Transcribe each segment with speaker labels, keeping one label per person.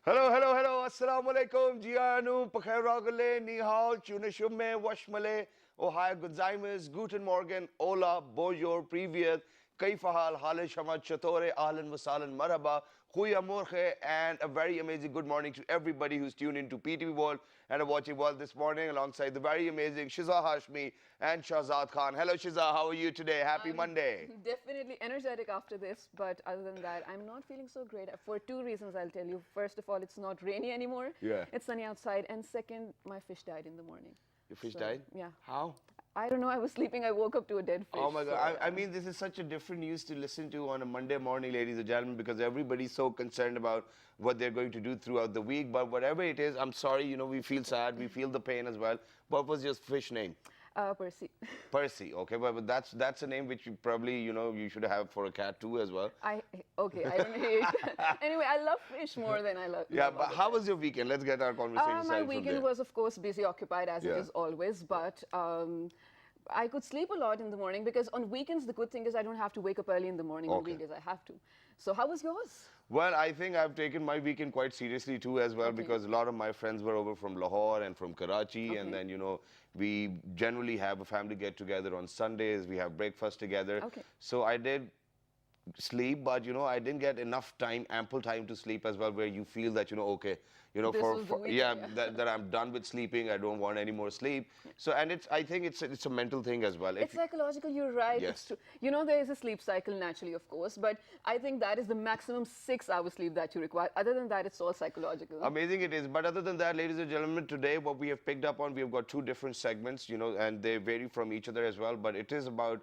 Speaker 1: Hello, hello, hello. Assalamu alaikum. Jianu, Pakhairagale, Nihal, Tunashume, Washmale, Ohio, Gonzaimes, Guten Morgen, Ola, Bojor, Privyat, Kaifahal, Hale Shamat Chatore, Ahlan Wasalan, Marhaba, Khuya Morkhe, and a very amazing good morning to everybody who's tuned into PTV World and are watching World this morning alongside the very amazing Shiza Hashmi and Shahzad Khan. Hello, Shiza. How are you today? Happy
Speaker 2: I'm
Speaker 1: Monday.
Speaker 2: definitely energetic after this, but other than that, I'm not feeling so great for two reasons I'll tell you. First of all, it's not rainy anymore.
Speaker 1: Yeah.
Speaker 2: It's sunny outside. And second, my fish died in the morning.
Speaker 1: Your fish
Speaker 2: So,
Speaker 1: died?
Speaker 2: yeah.
Speaker 1: How?
Speaker 2: I don't know. I was sleeping. I woke up to a dead fish.
Speaker 1: Oh my God.
Speaker 2: So,
Speaker 1: I
Speaker 2: yeah.
Speaker 1: mean, this is such a different news to listen to on a Monday morning, ladies and gentlemen, because everybody's so concerned about what they're going to do throughout the week. But whatever it is, I'm sorry, we feel sad, we feel the pain as well. What was your fish name?
Speaker 2: Percy.
Speaker 1: Percy, okay, but that's a name which you probably, you should have for a cat too as well.
Speaker 2: Okay, I don't hate. Anyway, I love fish more than I love.
Speaker 1: Yeah,
Speaker 2: love
Speaker 1: but
Speaker 2: other
Speaker 1: how
Speaker 2: pets.
Speaker 1: was your weekend? Let's get our conversation
Speaker 2: My
Speaker 1: started from
Speaker 2: weekend
Speaker 1: there.
Speaker 2: was, of course, busy, occupied as it
Speaker 1: Yeah.
Speaker 2: is always, but I could sleep a lot in the morning because on weekends, the good thing is I don't have to wake up early in the morning. On
Speaker 1: Okay.
Speaker 2: weekdays, I have to. So, how was yours?
Speaker 1: Well, I think I've taken my weekend quite seriously too as well
Speaker 2: Okay.
Speaker 1: because a lot of my friends were over from Lahore and from Karachi and
Speaker 2: Okay.
Speaker 1: then, we generally have a family get together on Sundays. We have breakfast together.
Speaker 2: Okay.
Speaker 1: So I did sleep, but I didn't get enough time, ample time to sleep as well, where you feel that okay,
Speaker 2: This was the weekend,
Speaker 1: yeah,
Speaker 2: yeah.
Speaker 1: that I'm done with sleeping. I don't want any more sleep. So and I think it's a mental thing as well.
Speaker 2: It's psychological, you're right.
Speaker 1: Yes.
Speaker 2: It's true. There is a sleep cycle naturally, of course, but I think that is the maximum 6 hours sleep that you require. Other than that, it's all psychological.
Speaker 1: Amazing it is. But other than that, ladies and gentlemen, today what we have picked up on, we have got two different segments, and they vary from each other as well. But it is about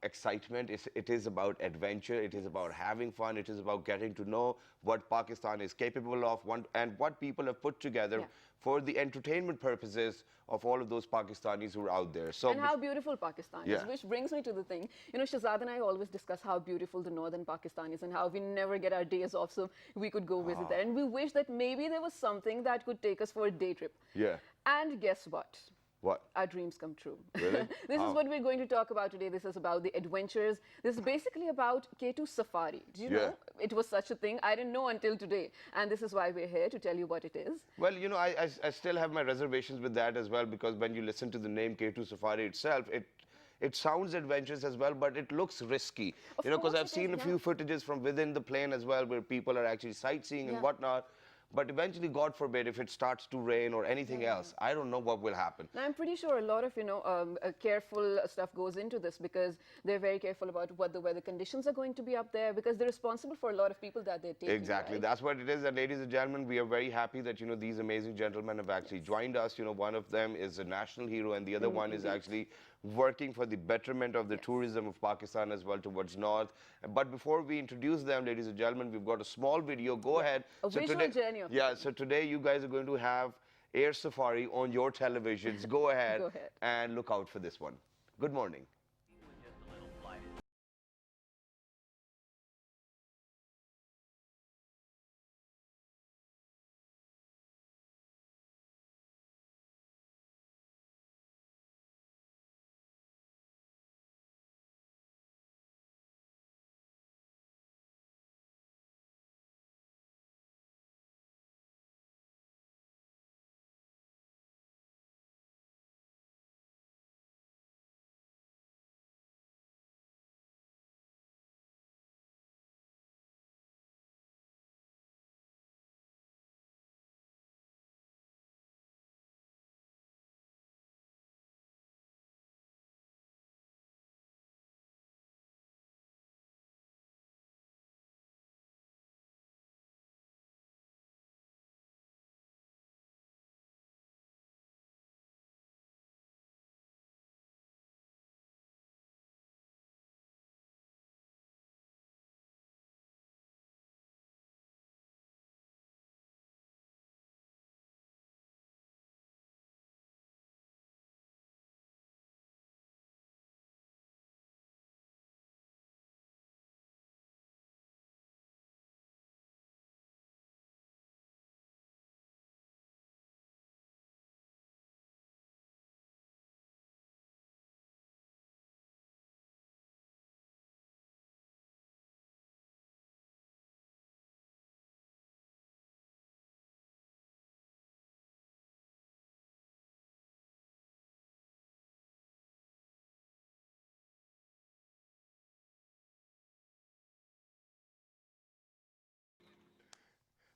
Speaker 1: excitement. It is about adventure. It is about having fun. It is about getting to know what Pakistan is capable of and what people have put together
Speaker 2: Yeah.
Speaker 1: for the entertainment purposes of all of those Pakistanis who are out there. So
Speaker 2: And how beautiful Pakistan is,
Speaker 1: Yeah.
Speaker 2: which brings me to the thing. Shahzad and I always discuss how beautiful the northern Pakistan is and how we never get our days off, so we could go visit there. And we wish that maybe there was something that could take us for a day trip.
Speaker 1: Yeah.
Speaker 2: And guess what?
Speaker 1: What?
Speaker 2: Our dreams come true.
Speaker 1: Really?
Speaker 2: This
Speaker 1: How?
Speaker 2: is what we're going to talk about today. This is about the adventures. This is basically about K2 Safari. Do you
Speaker 1: Yeah.
Speaker 2: know it was such a thing? I didn't know until today. And this is why we're here to tell you what it is.
Speaker 1: Well, I still have my reservations with that as well because when you listen to the name K2 Safari itself, it sounds adventurous as well, but it looks risky.
Speaker 2: Of
Speaker 1: Because
Speaker 2: course
Speaker 1: I've
Speaker 2: it
Speaker 1: seen
Speaker 2: is,
Speaker 1: a few footages from within the plane as well where people are actually sightseeing and
Speaker 2: Yeah.
Speaker 1: whatnot. But eventually, God forbid, if it starts to rain or anything else, I don't know what will happen.
Speaker 2: Now, I'm pretty sure a lot of, careful stuff goes into this because they're very careful about what the weather conditions are going to be up there because they're responsible for a lot of people that they're taking.
Speaker 1: Exactly.
Speaker 2: Right?
Speaker 1: That's what it is. And ladies and gentlemen, we are very happy that, these amazing gentlemen have actually joined us. One of them is a national hero and the other one is actually working for the betterment of the tourism of Pakistan as well towards north. But before we introduce them, ladies and gentlemen, we've got a small video. Go ahead.
Speaker 2: A visual journey of
Speaker 1: Yeah, so today you guys are going to have Air Safari on your televisions. Go ahead,
Speaker 2: Go ahead.
Speaker 1: and look out for this one. Good morning.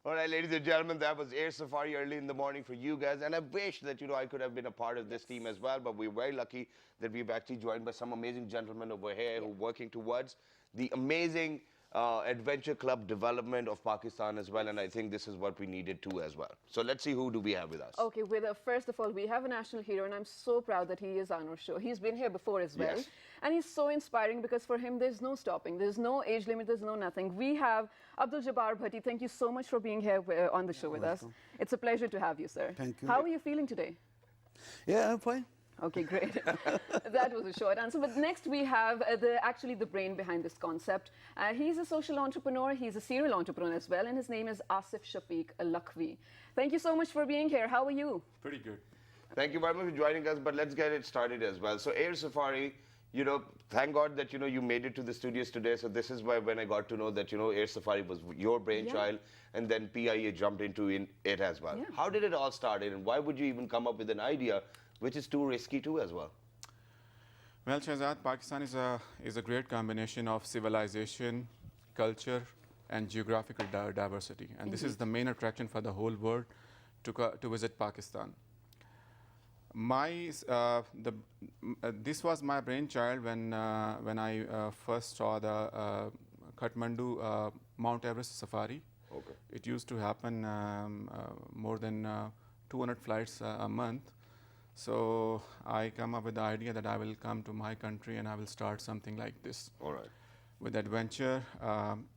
Speaker 1: All right, ladies and gentlemen, that was Air Safari early in the morning for you guys. And I wish that, I could have been a part of this team as well. But we're very lucky that we've actually joined by some amazing gentlemen over here who are working towards the amazing adventure club development of Pakistan as well. And I think this is what we needed too as well. So let's see who do we have with us.
Speaker 2: Okay, first of all, we have a national hero, and I'm so proud that he is on our show. He's been here before as well.
Speaker 1: Yes.
Speaker 2: And he's so inspiring because for him, there's no stopping. There's no age limit. There's no nothing. We have Abdul Jabbar Bhatti. Thank you so much for being here on the show with us. It's a pleasure to have you, sir.
Speaker 3: Thank you.
Speaker 2: How are you feeling today?
Speaker 3: Yeah, I'm fine.
Speaker 2: Okay, great. That was a short answer. But next we have actually the brain behind this concept. He's a social entrepreneur. He's a serial entrepreneur as well. And his name is Asif Shafiq Lakhvi. Thank you so much for being here. How are you?
Speaker 4: Pretty good.
Speaker 1: Thank you very much for joining us, but let's get it started as well. So Air Safari, thank God that, you made it to the studios today. So this is why when I got to know that, Air Safari was your brainchild, and then PIA jumped into it as well.
Speaker 2: Yeah.
Speaker 1: How did it all start, and why would you even come up with an idea which is too risky too as well?
Speaker 4: Well, Shahzad, Pakistan is a great combination of civilization, culture, and geographical diversity. And this is the main attraction for the whole world to visit Pakistan. This was my brainchild when I first saw the Kathmandu Mount Everest safari.
Speaker 1: Okay.
Speaker 4: It used to happen more than 200 flights a month. So I come up with the idea that I will come to my country and I will start something like this.
Speaker 1: All right.
Speaker 4: With adventure,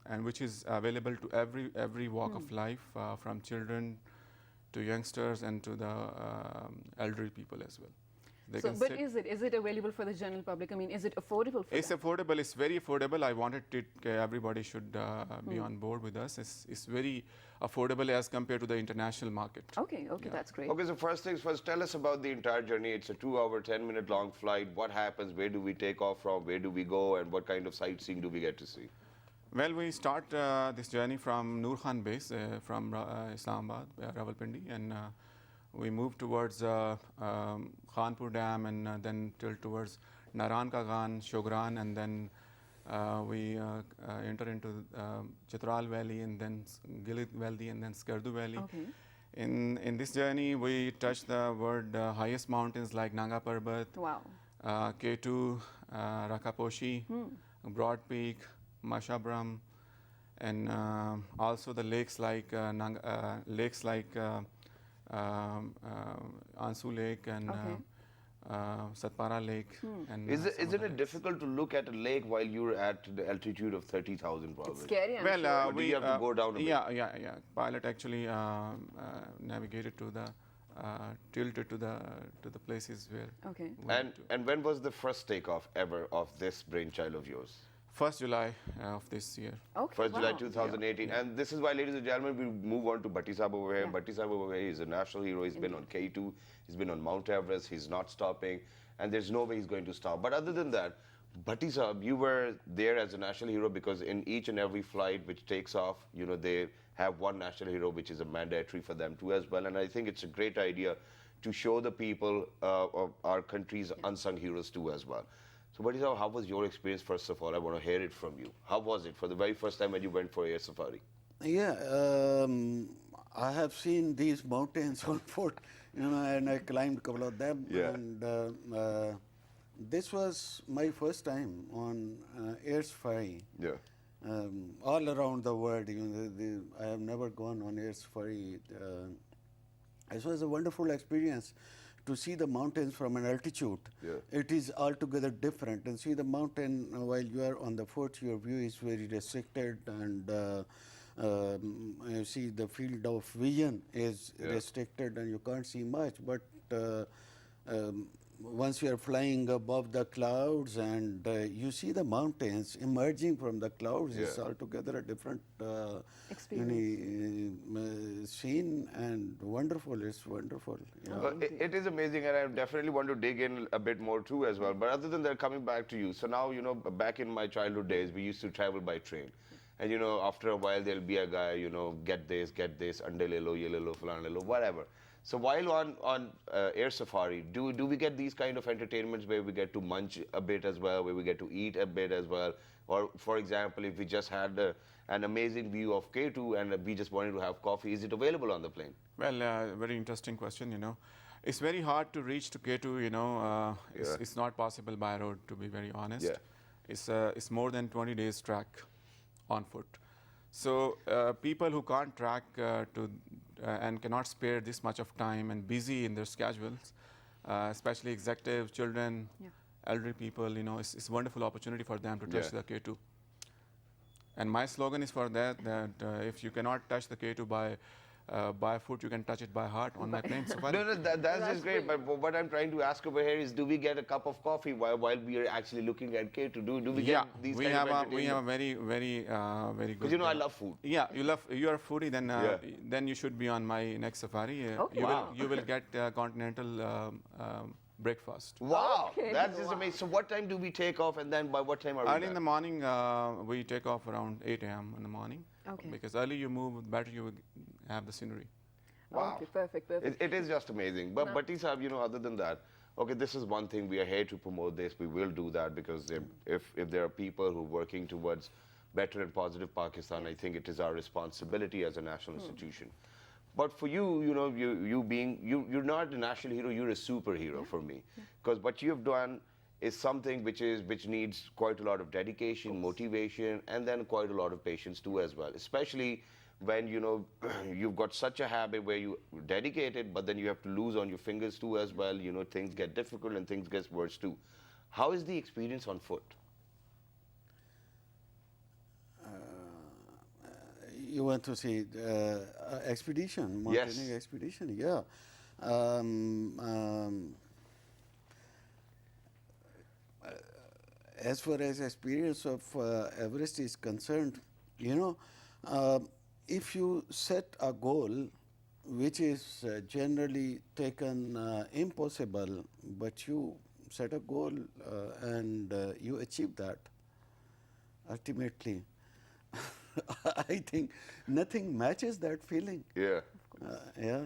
Speaker 4: and which is available to every walk of life, from children to youngsters and to the elderly people as well.
Speaker 2: But is it available for the general public? I mean, is it affordable for
Speaker 4: It's
Speaker 2: them?
Speaker 4: affordable. It's very affordable. I wanted everybody should be on board with us. It's very affordable as compared to the international market.
Speaker 2: Okay, that's great.
Speaker 1: Okay, so first things first, tell us about the entire journey. It's a 2-hour, 10-minute long flight. What happens? Where do we take off from? Where do we go? And what kind of sightseeing do we get to see?
Speaker 4: Well, we start this journey from Noor Khan base from Islamabad, Rawalpindi, and we move towards Khanpur Dam, and then towards Naran Ka Ghan, Shogran, and then we enter into Chitral Valley, and then Gilgit Valley, and then Skardu Valley.
Speaker 2: Okay.
Speaker 4: In this journey, we touch the world highest mountains like Nanga Parbat,
Speaker 2: Wow.
Speaker 4: K2, Rakaposhi, Broad Peak, Mashabram, and also the lakes like Ansu Lake and Satpara Lake. And
Speaker 1: Isn't it difficult to look at a lake while you're at the altitude of 30,000 probably?
Speaker 2: It's scary, I'm
Speaker 4: well,
Speaker 2: sure.
Speaker 1: Do you have to go down a bit?
Speaker 4: Yeah. Pilot actually navigated to the tilted to the places where.
Speaker 2: Okay.
Speaker 4: we went to.
Speaker 1: And when was the first takeoff ever of this brainchild of yours?
Speaker 4: 1st July of this year.
Speaker 2: Okay.
Speaker 1: 1st July
Speaker 2: wow.
Speaker 1: 2018. And this is why, ladies and gentlemen, we move on to Bhatti Sahib over here.
Speaker 2: Yeah.
Speaker 1: Bhatti Sahib over here is a national hero. He's been on K2. He's been on Mount Everest. He's not stopping. And there's no way he's going to stop. But other than that, Bhatti Sahib, you were there as a national hero because in each and every flight which takes off, they have one national hero, which is a mandatory for them too as well. And I think it's a great idea to show the people of our country's unsung heroes too as well. So, Bhatti Sahib, how was your experience, first of all? I want to hear it from you. How was it for the very first time when you went for Air Safari?
Speaker 3: Yeah, I have seen these mountains on foot, and I climbed a couple of them.
Speaker 1: Yeah.
Speaker 3: And this was my first time on Air Safari.
Speaker 1: Yeah.
Speaker 3: All around the world, I have never gone on Air Safari. It was a wonderful experience to see the mountains from an altitude.
Speaker 1: Yeah.
Speaker 3: It is altogether different. And see the mountain while you are on the foot, your view is very restricted, and you see the field of vision is restricted, and you can't see much. But once you are flying above the clouds and you see the mountains emerging from the clouds, it's altogether a different scene, and wonderful. It's wonderful.
Speaker 1: It is amazing, and I definitely want to dig in a bit more too as well. But other than that, coming back to you, so now, back in my childhood days, we used to travel by train. and after a while there'll be a guy, get this, ande le lo, ye le lo, falan le lo, whatever. So while on air safari, do we get these kind of entertainments where we get to munch a bit as well, where we get to eat a bit as well? Or for example, if we just had an amazing view of K2 and we just wanted to have coffee, is it available on the plane?
Speaker 4: Well, very interesting question, It's very hard to reach to K2, it's not possible by road, to be very honest.
Speaker 1: Yeah.
Speaker 4: It's more than 20 days track on foot. So people who can't track and cannot spare this much of time and busy in their schedules, especially executives, children, elderly people, it's a wonderful opportunity for them to touch the K2. And my slogan is for that if you cannot touch the K2 by foot, you can touch it by heart on my plane safari.
Speaker 1: No, that's just great. But what I'm trying to ask over here is, do we get a cup of coffee while we are actually looking at K2? Do we get these kind of entertainment?
Speaker 4: We have a very good.
Speaker 1: Because I love food.
Speaker 4: Yeah, you are a foodie. Then you should be on my next safari. You will get continental breakfast.
Speaker 1: Wow, that's just amazing. So what time do we take off, and then by what time are we
Speaker 4: Early in the morning, we take off around 8 a.m. in the morning.
Speaker 2: Okay.
Speaker 4: Because early you move, the better you will have the scenery.
Speaker 1: Wow.
Speaker 2: Okay, perfect.
Speaker 1: It is just amazing. But Bhatti Sahab, other than that, okay, this is one thing. We are here to promote this. We will do that because if there are people who are working towards better and positive Pakistan, I think it is our responsibility as a national institution. But for you, you're not a national hero. You're a superhero for me, because what you have done is something which needs quite a lot of dedication, motivation, and then quite a lot of patience too as well. Especially when you've got such a habit where you dedicated, but then you have to lose on your fingers too as well. Things get difficult and things get worse too. How is the experience on foot?
Speaker 3: You want to see expedition, mountaineering expedition? Yeah. As far as experience of Everest is concerned, if you set a goal which is generally taken impossible, but you set a goal and you achieve that, ultimately, I think nothing matches that feeling.
Speaker 1: Yeah.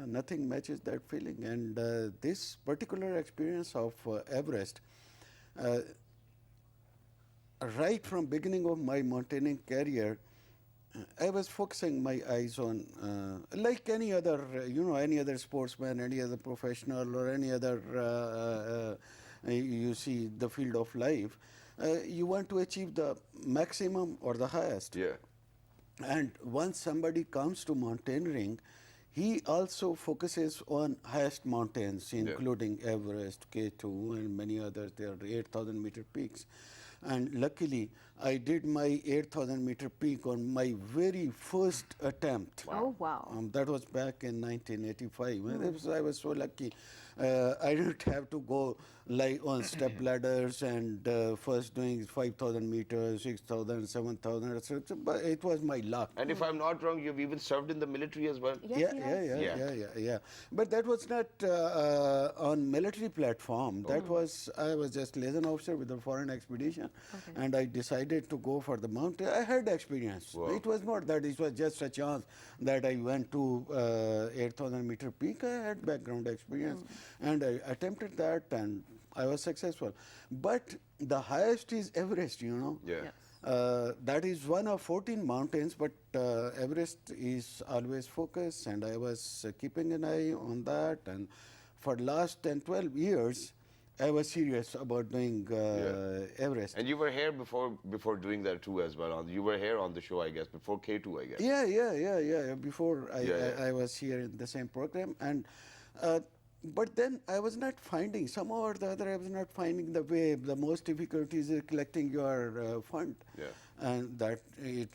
Speaker 3: Nothing matches that feeling. And this particular experience of Everest, right from beginning of my mountaineering career, I was focusing my eyes on, like any other, any other sportsman, any other professional, or any other, you see, the field of life. You want to achieve the maximum or the highest.
Speaker 1: Yeah.
Speaker 3: And once somebody comes to mountaineering, he also focuses on highest mountains, including Everest, K2, and many others. There are 8,000 meter peaks. And luckily, I did my 8,000 meter peak on my very first attempt.
Speaker 2: Wow. Oh, wow.
Speaker 3: That was back in 1985. I was so lucky. I didn't have to go like on step ladders and first doing 5,000 meters, 6,000, 7,000, etc. But it was my luck.
Speaker 1: And if I'm not wrong, you've even served in the military as well?
Speaker 2: Yes,
Speaker 3: Yeah. But that was not on military platform. That was, I was just liaison officer with a foreign expedition. Okay. And I decided to go for the mountain. I had experience. Wow. It was not that it was just a chance that I went to 8,000 meter peak. I had background experience. And I attempted that and I was successful. But the highest is Everest,
Speaker 1: Yeah.
Speaker 2: Yes.
Speaker 3: That is one of 14 mountains, but Everest is always focused, and I was keeping an eye on that. And for last 10, 12 years, I was serious about doing Everest.
Speaker 1: And you were here before doing that too as well. You were here on the show, I guess, before K2, I guess.
Speaker 3: Yeah. Before I was here in the same program. And but then I was not finding, somehow or the other, I was not finding the way. The most difficult is collecting your fund.
Speaker 1: Yeah.
Speaker 3: And that it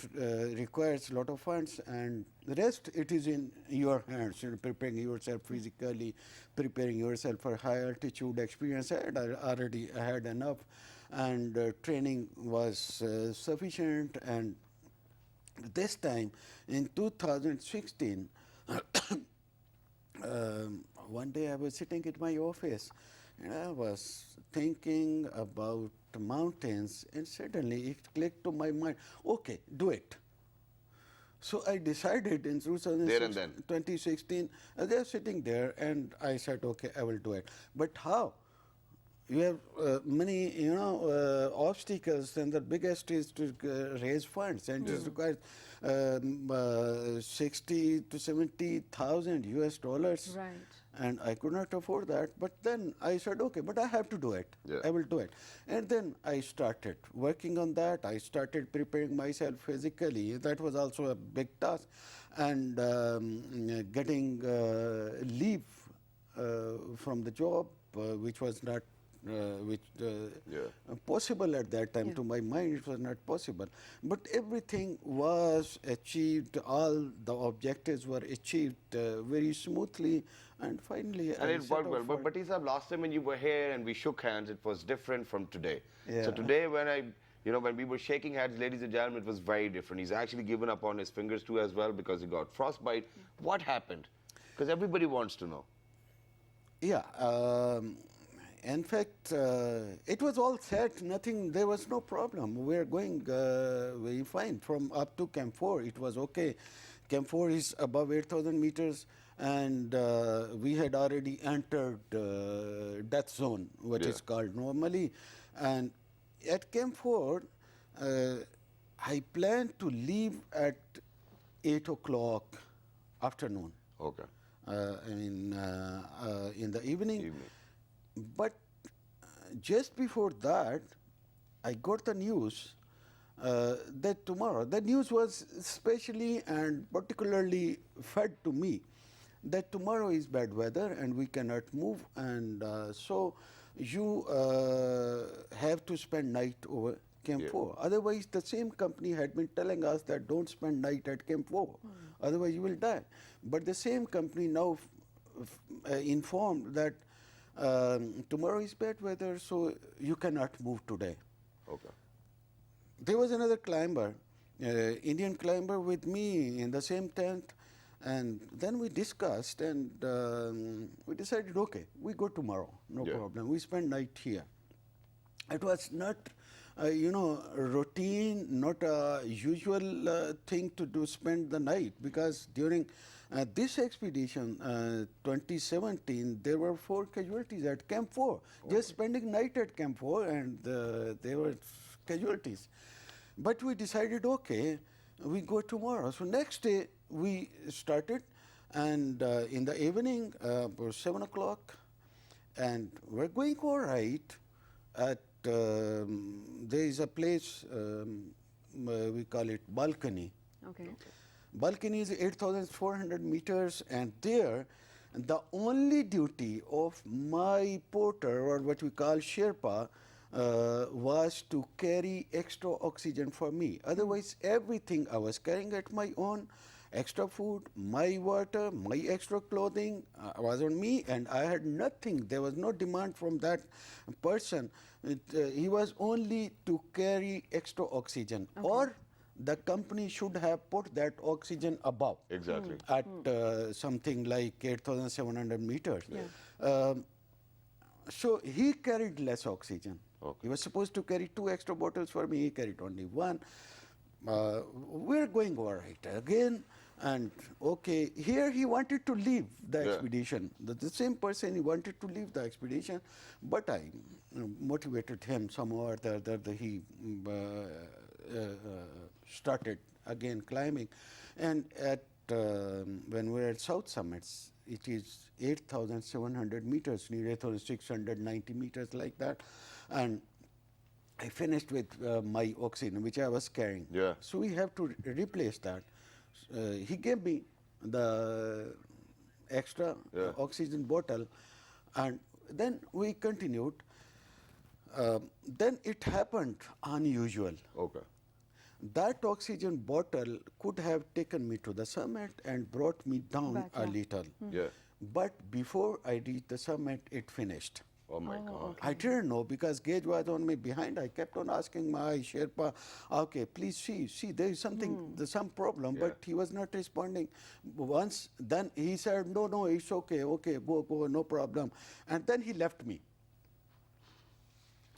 Speaker 3: requires a lot of funds, and the rest, it is in your hands. Preparing yourself physically, preparing yourself for high altitude experience. I had enough, and training was sufficient. And this time, in 2016, one day I was sitting at my office and I was thinking about mountains, and suddenly it clicked to my mind, okay, do it. So I decided in
Speaker 1: There and then.
Speaker 3: 2016, they're sitting there, and I said, okay, I will do it. But how? You have many, obstacles, and the biggest is to raise funds, and it requires 60 to 70,000 US dollars.
Speaker 2: Right.
Speaker 3: And I could not afford that. But then I said, okay, but I have to do it.
Speaker 1: Yeah.
Speaker 3: I will do it. And then I started working on that. I started preparing myself physically. That was also a big task. And getting leave from the job, which was not possible at that time.
Speaker 2: Yeah.
Speaker 3: To my mind, it was not possible. But everything was achieved. All the objectives were achieved very smoothly. And finally,
Speaker 1: And
Speaker 3: I
Speaker 1: it
Speaker 3: set
Speaker 1: worked
Speaker 3: off
Speaker 1: well.
Speaker 3: for-
Speaker 1: But Bhatti Saab, last time when you were here and we shook hands, it was different from today. So
Speaker 3: Yeah.
Speaker 1: today when we were shaking hands, ladies and gentlemen, it was very different. He's actually given up on his fingers too as well because he got frostbite. What happened? Because everybody wants to know.
Speaker 3: Yeah. In fact, it was all set. Nothing. There was no problem. We are going very fine from up to Camp 4. It was okay. Camp 4 is above 8,000 meters, and we had already entered death zone, what is called normally. And at Camp 4, I planned to leave at 8 o'clock afternoon.
Speaker 1: Okay.
Speaker 3: In the evening. But just before that, I got the news that tomorrow, the news was specially and particularly fed to me that tomorrow is bad weather and we cannot move, and so you have to spend night over Camp 4. Otherwise, the same company had been telling us that don't spend night at Camp 4, otherwise you will die. But the same company now informed that tomorrow is bad weather, so you cannot move today.
Speaker 1: Okay.
Speaker 3: There was another climber, Indian climber with me in the same tent, and then we discussed and we decided, okay, we go tomorrow, no problem. We spend night here. It was not, routine, not a usual thing to do, spend the night, because during this expedition, 2017, there were 4 casualties at Camp 4. Just spending night at Camp 4, and there were casualties. But we decided, okay, we go tomorrow. So next day we started, and in the evening, about 7 o'clock, and we're going all right. At there is a place we call it balcony.
Speaker 2: Okay.
Speaker 3: Balcony is 8,400 meters, and there the only duty of my porter, or what we call Sherpa, was to carry extra oxygen for me. Otherwise, everything I was carrying at my own. Extra food, my water, my extra clothing was on me, and I had nothing. There was no demand from that person. He was only to carry extra oxygen, or the company should have put that oxygen above.
Speaker 1: Exactly.
Speaker 3: At something like 8,700 meters. So he carried less oxygen.
Speaker 1: Okay.
Speaker 3: He was supposed to carry 2 extra bottles for me. He carried only 1. We're going all right again. And okay, here he wanted to leave the expedition. The same person, he wanted to leave the expedition, but I motivated him somehow or the other. He started again climbing, and at when we're at South Summits, it is 8,700 meters, near 8,690 meters, like that, and I finished with my oxygen, which I was carrying.
Speaker 1: Yeah.
Speaker 3: So we have to replace that. He gave me the extra oxygen bottle, and then we continued. Then it happened unusual.
Speaker 1: Okay.
Speaker 3: That oxygen bottle could have taken me to the summit and brought me down
Speaker 2: Back,
Speaker 3: a little.
Speaker 1: Yeah.
Speaker 3: But before I reached the summit, it finished.
Speaker 1: Oh my God.
Speaker 3: I didn't know because gauge was on me behind. I kept on asking my Sherpa, okay, please see, there is something, there's some problem, but he was not responding. Once, then he said, no, it's okay, go, no problem. And then he left me.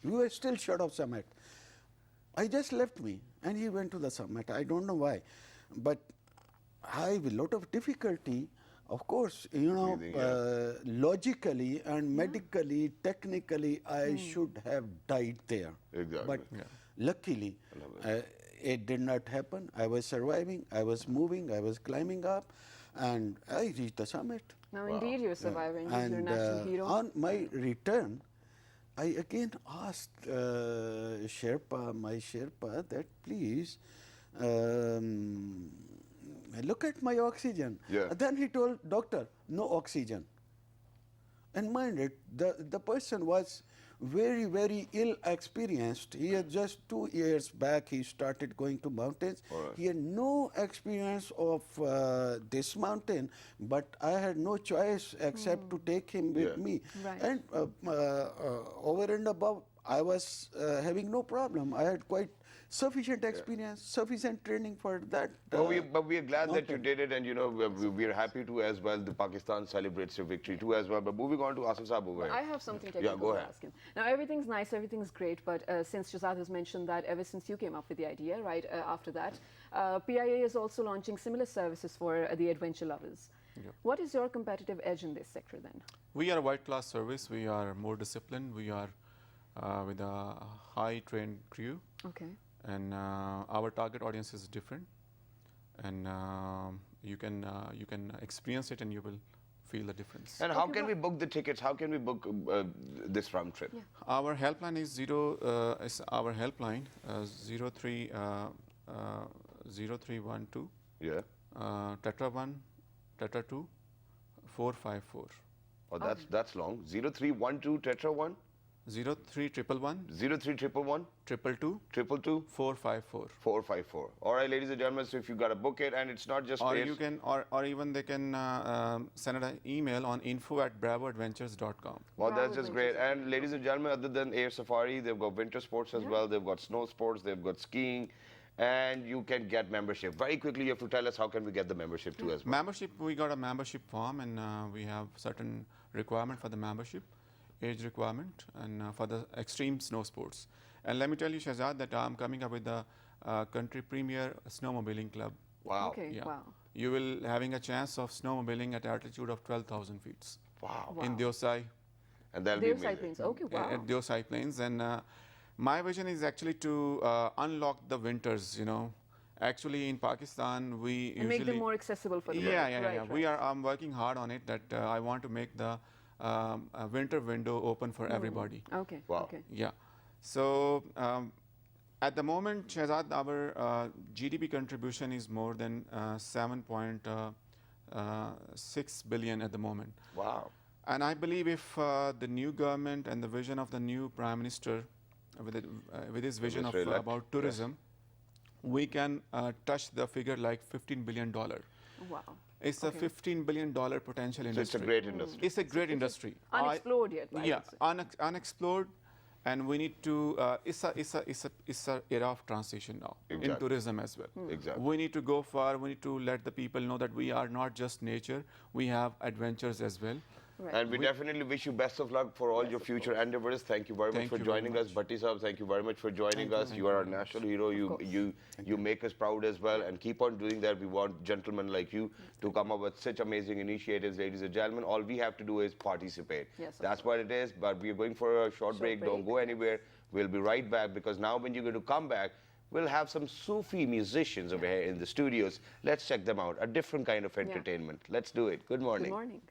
Speaker 3: We were still short of summit. I just left me, and he went to the summit. I don't know why, but I have a lot of difficulty. Of course,
Speaker 1: Breathing,
Speaker 3: logically and medically, technically, I should have died there.
Speaker 1: Exactly.
Speaker 3: But luckily, it did not happen. I was surviving, I was moving, I was climbing up, and I reached the summit.
Speaker 2: Now, indeed, you're surviving. You're a
Speaker 3: And
Speaker 2: national hero.
Speaker 3: on my return, I again asked my Sherpa, that please look at my oxygen.
Speaker 1: Yeah.
Speaker 3: Then he told, doctor, no oxygen. And mind it, the person was very, very ill experienced. He had just 2 years back, he started going to mountains.
Speaker 1: Alright.
Speaker 3: He had no experience of this mountain, but I had no choice except to take him with
Speaker 1: Yeah.
Speaker 3: me.
Speaker 2: Right.
Speaker 3: And over and above, I was having no problem. I had quite sufficient experience, sufficient training for that.
Speaker 1: But we are glad that you
Speaker 3: mountain.
Speaker 1: did it, and we are happy to as well. The Pakistan celebrates your victory too as well. But moving on to Asif Saab over here.
Speaker 2: I have something technical
Speaker 1: go
Speaker 2: to
Speaker 1: ahead.
Speaker 2: ask him. Now, everything's nice, everything's great, but since Shahzad has mentioned that ever since you came up with the idea, right, after that, PIA is also launching similar services for the adventure lovers. What is your competitive edge in this sector then?
Speaker 4: We are a white class service. We are more disciplined. We are with a high trained crew.
Speaker 2: Okay.
Speaker 4: And our target audience is different, and you can experience it, and you will feel the difference.
Speaker 1: And how can we book the tickets? How can we book this round trip?
Speaker 2: Yeah.
Speaker 4: Our helpline is our helpline 0312
Speaker 1: Yeah.
Speaker 4: Tetra 1 Tetra 2 454
Speaker 1: Oh, that's long. 0312 Tetra 1
Speaker 4: 03111
Speaker 1: 03111
Speaker 4: 222
Speaker 1: 222
Speaker 4: 454.
Speaker 1: 454. All right, ladies and gentlemen. So if you got to book it, and it's not just
Speaker 4: Or
Speaker 1: space.
Speaker 4: you can, or even they can send an email on info@bravoadventures.com.
Speaker 1: Well,
Speaker 2: Bravo
Speaker 1: that's just great.
Speaker 2: Adventures.
Speaker 1: And ladies and gentlemen, other than air safari, they've got winter sports as well. They've got snow sports. They've got skiing, and you can get membership. Very quickly, you have to tell us how can we get the membership too as well.
Speaker 4: Membership, we got a membership form, and we have certain requirement for the membership, age requirement, and for the extreme snow sports. And let me tell you, Shahzad, that I'm coming up with the country premier snowmobiling club.
Speaker 1: Wow.
Speaker 2: Okay,
Speaker 4: Yeah.
Speaker 2: wow.
Speaker 4: You will having a chance of snowmobiling at altitude of 12,000 feet
Speaker 1: Wow.
Speaker 4: in
Speaker 2: Wow.
Speaker 4: Deosai,
Speaker 1: And that'll be
Speaker 2: Their
Speaker 1: amazing.
Speaker 2: side planes. Okay, wow.
Speaker 4: at Deosai Plains. And my vision is actually to unlock the winters. Actually, in Pakistan, we
Speaker 2: And make them
Speaker 4: usually
Speaker 2: more accessible for the
Speaker 4: yeah,
Speaker 2: public.
Speaker 4: yeah,
Speaker 2: Right,
Speaker 4: yeah.
Speaker 2: right.
Speaker 4: We are. I'm working hard on it. That I want to make the winter window open for everybody.
Speaker 2: Okay,
Speaker 1: Wow.
Speaker 2: okay.
Speaker 4: Yeah. So at the moment, Shahzad, our GDP contribution is more than 7.6 billion at the moment.
Speaker 1: Wow.
Speaker 4: And I believe if the new government and the vision of the new prime minister, with his vision of
Speaker 1: Mr. Elect,
Speaker 4: about tourism, we can touch the figure like $15 billion.
Speaker 2: Wow.
Speaker 4: It's a $15 billion potential
Speaker 1: So it's
Speaker 4: industry.
Speaker 1: a great industry.
Speaker 4: It's a great industry.
Speaker 2: Unexplored yet, right?
Speaker 4: Yeah, unexplored, and we need to. It's a era of transition now in
Speaker 1: Exactly.
Speaker 4: tourism as well.
Speaker 1: Exactly.
Speaker 4: We need to go far. We need to let the people know that we are not just nature. We have adventures as well.
Speaker 2: Right.
Speaker 1: And we definitely wish you best of luck for all your future endeavors. Thank you very much
Speaker 4: Thank
Speaker 1: for
Speaker 4: you very
Speaker 1: joining
Speaker 4: much.
Speaker 1: us. Bhatti Saab, thank you very much for joining us. You are our national hero. You make us proud as well, and keep on doing that. We want gentlemen like you to come up with such amazing initiatives, ladies and gentlemen. All we have to do is participate.
Speaker 2: Yes, of
Speaker 1: That's what it is. But we are going for a short break. Don't
Speaker 2: break,
Speaker 1: go anywhere. We'll be right back, because now when you're going to come back, we'll have some Sufi musicians over here in the studios. Let's check them out. A different kind of entertainment. Let's do it. Good morning.
Speaker 2: Good morning.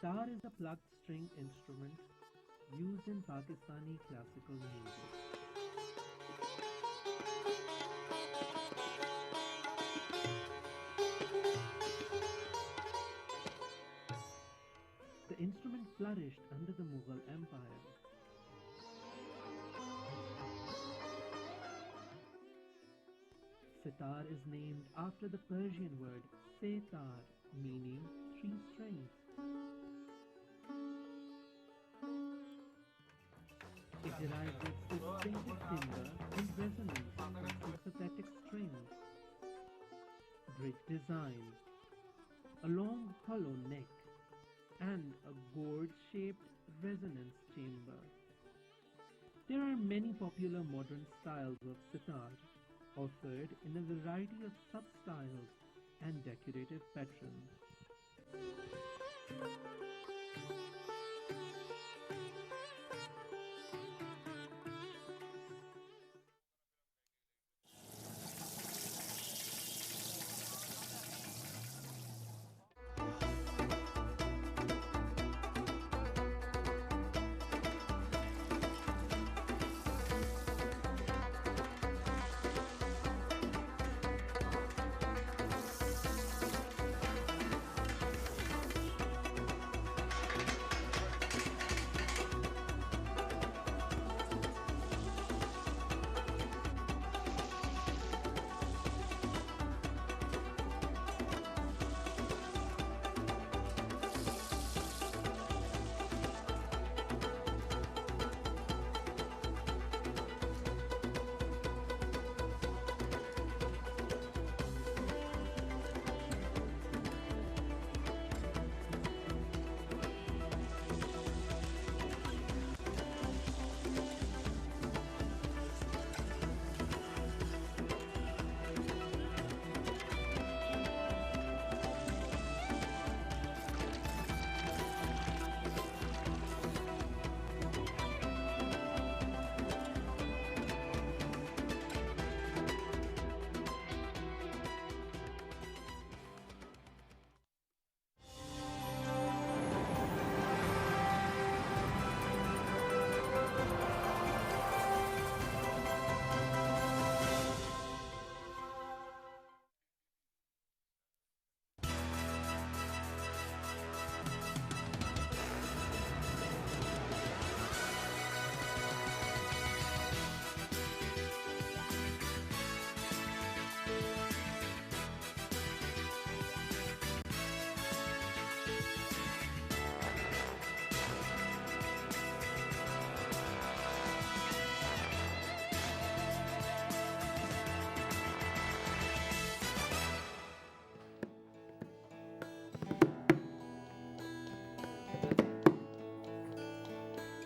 Speaker 5: Sitar is a plucked string instrument used in Pakistani classical music. The instrument flourished under the Mughal Empire. Sitar is named after the Persian word setar, meaning three strings. It derives its distinctive timbre and resonance from sympathetic strings. Bridge design, a long hollow neck, and a gourd-shaped resonance chamber. There are many popular modern styles of sitar, offered in a variety of sub-styles and decorative patterns.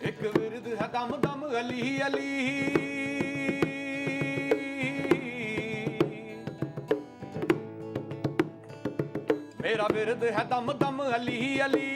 Speaker 6: एक विरद है दम दम अली अली मेरा विरद है दम दम अली अली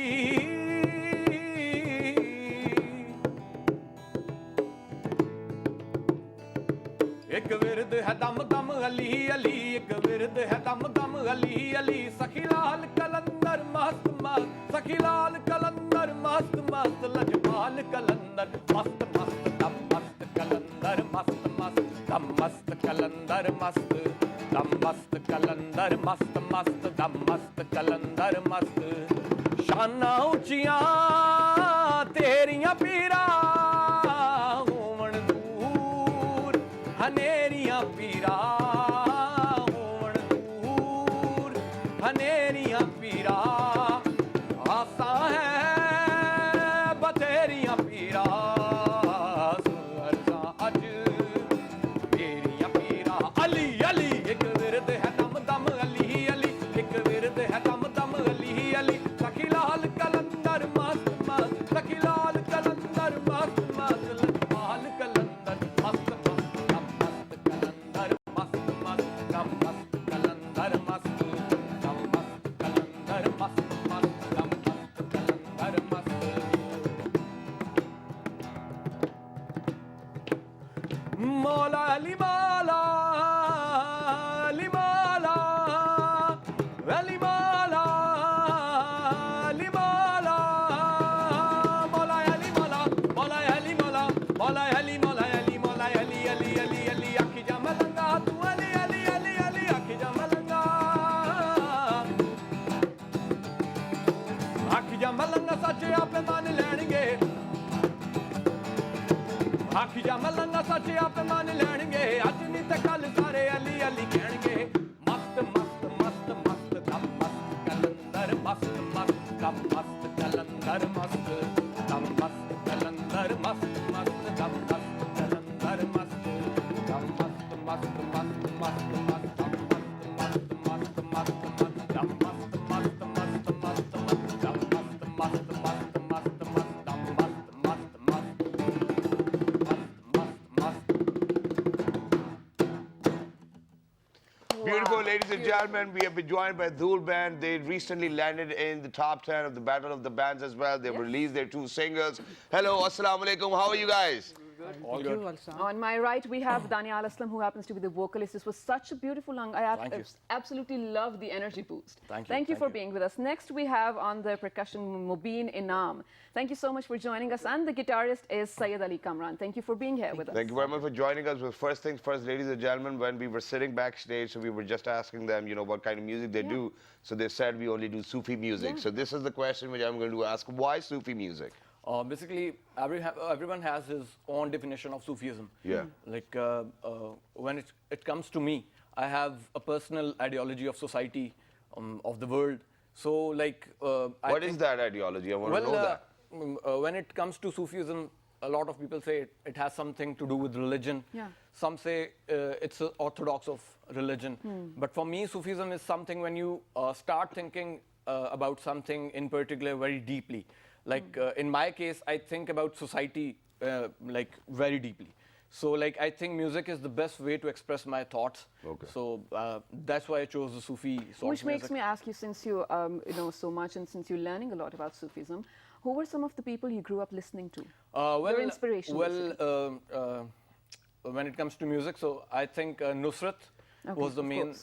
Speaker 6: एक विरद है दम दम अली अली एक विरद है दम दम अली अली सखी लाल कलंदर मस्त मस्त सखी लाल कलंदर मस्त मस्त लजपाल कलंदर मस्त मस्त दम मस्त कलंदर मस्त मस्त दम मस्त कलंदर मस्त दम मस्त कलंदर मस्त मस्त दम मस्त कलंदर मस्त शाना ऊंचियां तेरियां पीरा होवण दूर हनेरियां पीरा होवण दूर हनेरियां पीरा आसा है बतेरियां पीरा सुरसा अज मेरियां पीरा अली अली एक विरद है दम दम अली अली एक विरद है दम दम अली अली सखी लाल कलंदर मस्त मस्त सखी लाल कलंदर मस्त मस्त लजपाल कलंदर मस्त मस्त दम मस्त कलंदर मस्त मस्त दम मस्त कलंदर मस्त दम मस्त कलंदर मस्त मस्त दम मस्त कलंदर मस्त मौला अली मौला अली मौला अली मौला अली मौला ਆਖੀ ਜਾ ਮੱਲਣਾ ਸੱਚ ਆਪੇ ਮੰਨ ਲੈਣਗੇ ਅੱਜ ਨਹੀਂ ਤੇ ਕੱਲ ਸਾਰੇ ਅਲੀ ਅਲੀ ਕਹਿਣਗੇ ਮਸਤ ਮਸਤ ਮਸਤ ਮਸਤ ਦਮ ਮਸਤ ਕਲੰਦਰ ਮਸਤ ਮਸਤ ਦਮ ਮਸਤ ਕਲੰਦਰ ਮਸਤ ਦਮ ਮਸਤ ਕਲੰਦਰ ਮਸਤ ਮਸਤ ਦਮ ਮਸਤ ਕਲੰਦਰ ਮਸਤ ਦਮ ਮਸਤ ਮਸਤ ਮਸਤ ਮਸਤ ਮਸਤ ਦਮ ਮਸਤ ਮਸਤ ਮਸਤ ਮਸਤ ਦਮ ਮਸਤ ਮਸਤ ਮਸਤ ਮਸਤ ਮਸਤ ਦਮ ਮਸਤ ਮਸਤ ਮਸਤ ਮਸਤ ਮਸਤ ਦਮ ਮਸਤ ਮਸਤ
Speaker 1: Beautiful, ladies and gentlemen. We have been joined by Dhool band. They recently landed in the top 10 of the Battle of the Bands as well. They've released their 2 singles. Hello, assalamu alaikum. How are you guys?
Speaker 5: Thank you, Alsan.
Speaker 2: On my right, we have Danial Aslam, who happens to be the vocalist. This was such a beautiful song. I absolutely love the energy boost.
Speaker 7: Thank you
Speaker 2: for being with us. Next, we have on the percussion Mubin Inam. Thank you so much for joining us. And the guitarist is Syed Ali Kamran. Thank you for being here with us.
Speaker 1: Thank you very much for joining us. Well, first things first, ladies and gentlemen, when we were sitting backstage, so we were just asking them, you know, what kind of music they do. So they said we only do Sufi music. So this is the question which I'm going to ask. Why Sufi music?
Speaker 7: Basically, everyone has his own definition of Sufism.
Speaker 1: Yeah.
Speaker 7: Like when it comes to me, I have a personal ideology of society, of the world. So like,
Speaker 1: What is that ideology? I want to know that.
Speaker 7: When it comes to Sufism, a lot of people say it has something to do with religion.
Speaker 2: Yeah.
Speaker 7: Some say it's orthodox of religion. But for me, Sufism is something when you start thinking about something in particular very deeply. Like in my case, I think about society like very deeply. So like I think music is the best way to express my thoughts.
Speaker 1: Okay.
Speaker 7: So that's why I chose the Sufi sort
Speaker 2: Which
Speaker 7: of music.
Speaker 2: makes me ask you, since you know so much and since you're learning a lot about Sufism, who were some of the people you grew up listening to? Your inspiration,
Speaker 7: Well, when it comes to music, so I think Nusrat was the
Speaker 2: of
Speaker 7: main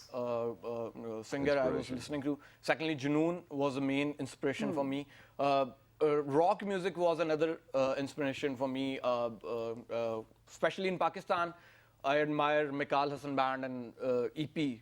Speaker 7: singer I was listening to. Secondly, Junoon was the main inspiration for me. Rock music was another inspiration for me, especially in Pakistan. I admire Mikal Hassan Band and EP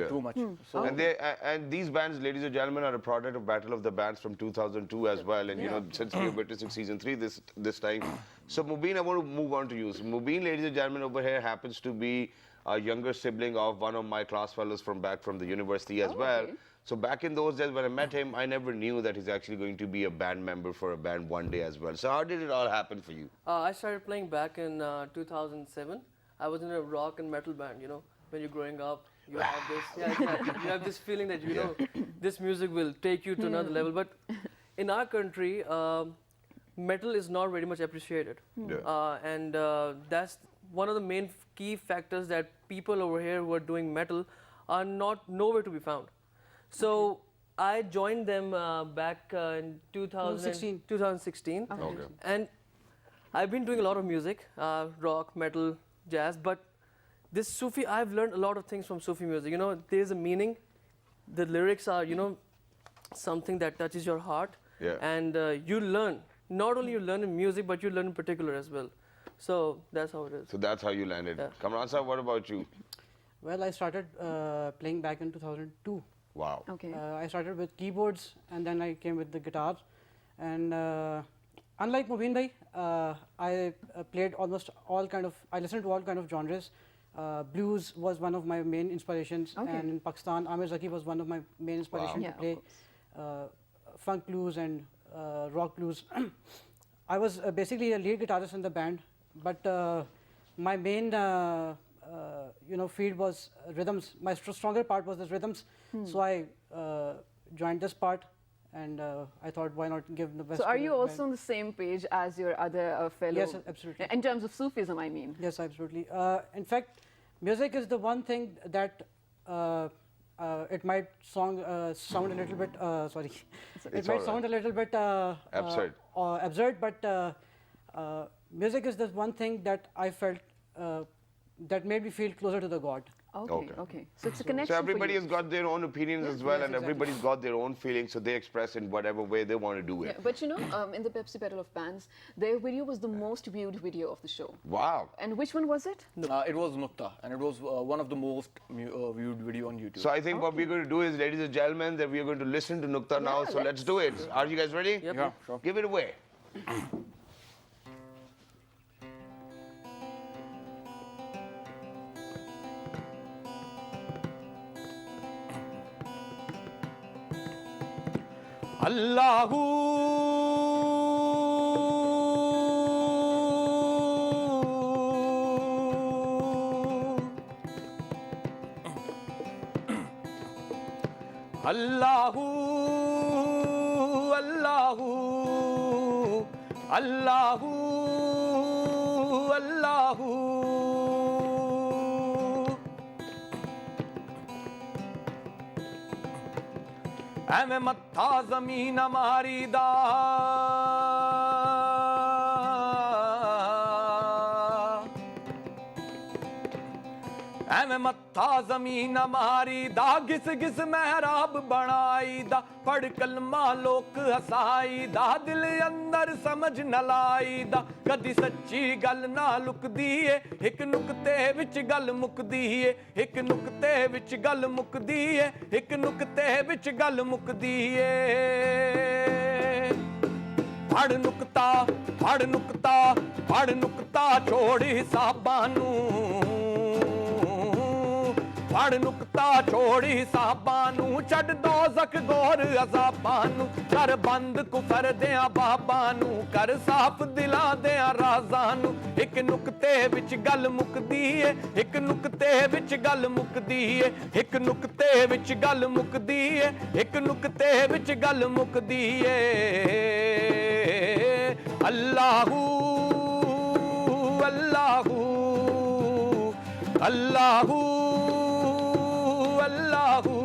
Speaker 7: too much. So
Speaker 1: And these bands, ladies and gentlemen, are a product of Battle of the Bands from 2002 as well. And you know, since we're witnessing season 3 this time. So Mubin, I want to move on to you. So Mubin, ladies and gentlemen, over here happens to be a younger sibling of one of my class fellows from back from the university as well.
Speaker 2: okay.
Speaker 1: So back in those days when I met him, I never knew that he's actually going to be a band member for a band one day as well. So how did it all happen for you?
Speaker 8: I started playing back in 2007. I was in a rock and metal band, you know. When you're growing up, you have this, exactly. You have this feeling that, you know, this music will take you to another level. But in our country, metal is not very much appreciated. And that's one of the main key factors that people over here who are doing metal are nowhere to be found. So I joined them back in 2016.
Speaker 1: Okay.
Speaker 8: And I've been doing a lot of music, rock, metal, jazz, but this Sufi, I've learned a lot of things from Sufi music. You know, there's a meaning. The lyrics are, you know, something that touches your heart.
Speaker 1: Yeah.
Speaker 8: And you learn. Not only you learn in music, but you learn in particular as well. So that's how it is.
Speaker 1: So that's how you landed.
Speaker 8: Yeah.
Speaker 1: Kamran sir, what about you?
Speaker 5: Well, I started playing back in 2002.
Speaker 1: Wow.
Speaker 2: Okay.
Speaker 5: I started with keyboards and then I came with the guitar. And unlike Mubin bhai, I played almost all kind of, I listened to all kind of genres. Blues was one of my main inspirations.
Speaker 2: Okay.
Speaker 5: And in Pakistan, Amir Zaki was one of my main inspirations
Speaker 2: Yeah,
Speaker 5: to
Speaker 2: of
Speaker 5: play funk blues and rock blues. I was basically a lead guitarist in the band, but my main you know, field was rhythms. My stronger part was the rhythms. So I joined this part, and I thought, why not give the best.
Speaker 2: So are
Speaker 5: to
Speaker 2: you
Speaker 5: the
Speaker 2: also
Speaker 5: band.
Speaker 2: on the same page as your other fellow?
Speaker 5: Yes, absolutely.
Speaker 2: In terms of Sufism, I mean.
Speaker 5: Yes, absolutely. In fact, music is the one thing that it might sound a little bit sorry. It might sound a little bit
Speaker 1: Absurd.
Speaker 5: Absurd, but music is the one thing that I felt that made me feel closer to the God.
Speaker 2: Okay. So it's a connection.
Speaker 1: So everybody
Speaker 2: for you.
Speaker 1: has got their own opinions as well,
Speaker 5: Yes,
Speaker 1: and
Speaker 5: exactly.
Speaker 1: everybody's got their own feelings, so they express in whatever way they want to do
Speaker 2: Yeah,
Speaker 1: it.
Speaker 2: but you know, in the Pepsi Battle of Bands, their video was the most viewed video of the show.
Speaker 1: Wow.
Speaker 2: And which one was it?
Speaker 7: it was Nukta, and it was one of the most viewed video on YouTube.
Speaker 1: So I think what we're going to do is, ladies and gentlemen, that we are going to listen to Nukta now. So let's do it. Are you guys ready?
Speaker 8: Yep.
Speaker 7: Yeah, sure.
Speaker 1: Give it away.
Speaker 6: Allahu Allahu Allahu Allahu Allahu ਐਵੇਂ ਮੱਥਾ ਜ਼ਮੀਨ ਮਾਰੀਦਾ ਐਵੇਂ ਮੱਥਾ ਜ਼ਮੀਨ ਮਾਰੀਦਾ ਗਿਸ ਗਿਸ ਮਹਿਰਾਬ ਬਣਾਈਦਾ ਪੜ ਕਲਮਾ ਲੋਕ ਹਸਾਈਦਾ ਦਿਲ ਅੰਦਰ ਸਮਝ ਨਾ ਲਾਈਦਾ ਕਦੀ ਸੱਚੀ ਗੱਲ ਨਾ ਲੁਕਦੀ ਏ ਇੱਕ ਨੁਕਤੇ ਵਿੱਚ ਗੱਲ ਮੁੱਕਦੀ ਏ ਇੱਕ ਨੁਕਤੇ ਵਿੱਚ ਗੱਲ ਮੁੱਕਦੀ ਏ ਇੱਕ ਨੁਕਤੇ ਵਿੱਚ ਗੱਲ ਮੁੱਕਦੀ ਏ ਫੜ ਨੁਕਤਾ ਫੜ ਨੁਕਤਾ ਫੜ ਨੁਕਤਾ ਛੋੜ ਹਿਸਾਬਾਂ ਨੂੰ ਫੜ ਨੁਕਤਾ ਛੋੜ ਹਿਸਾਬਾਂ ਨੂੰ ਛੱਡ ਦੋਜ਼ਖ ਗੌਰ ਅਜ਼ਾਬਾਂ ਨੂੰ ਕਰ ਬੰਦ ਕੁਫਰ ਦਿਆਂ ਬਾਬਾਂ ਨੂੰ ਕਰ ਸਾਫ਼ ਦਿਲਾਂ ਦਿਆਂ ਰਾਜ਼ਾਂ ਨੂੰ ਇੱਕ ਨੁਕਤੇ ਵਿੱਚ ਗੱਲ ਮੁੱਕਦੀ ਏ ਇੱਕ ਨੁਕਤੇ ਵਿੱਚ ਗੱਲ ਮੁੱਕਦੀ ਏ ਇੱਕ ਨੁਕਤੇ ਵਿੱਚ ਗੱਲ ਮੁੱਕਦੀ ਏ ਇੱਕ ਨੁਕਤੇ ਵਿੱਚ ਗੱਲ ਮੁੱਕਦੀ ਏ ਅੱਲਾਹੂ ਅੱਲਾਹੂ ਅੱਲਾਹੂ Allahu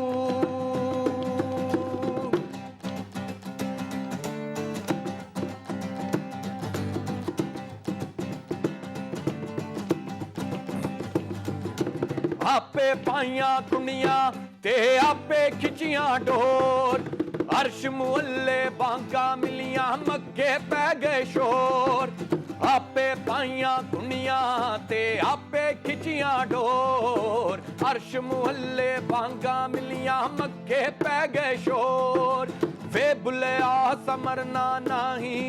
Speaker 6: ਆਪੇ ਪਾਈਆਂ ਕੁੰਡੀਆਂ ਤੇ ਆਪੇ ਖਿੱਚੀਆਂ ਡੋਰ ਅਰਸ਼ ਮੁਹੱਲੇ ਬਾਂਗਾ ਮਿਲੀਆਂ ਮੱਗੇ ਪੈ ਗਏ ਸ਼ੋਰ ਆਪੇ ਪਾਈਆਂ ਕੁੰਡੀਆਂ ਤੇ ਆਪੇ ਖਿੱਚੀਆਂ ਡੋਰ ਅਰਸ਼ ਮੁਹੱਲੇ ਬਾਂਗਾ ਮਿਲੀਆਂ ਮੱਗੇ ਪੈ ਗਏ ਸ਼ੋਰ ਵੇ ਬੁੱਲਿਆ ਸਮਰਨਾ ਨਹੀਂ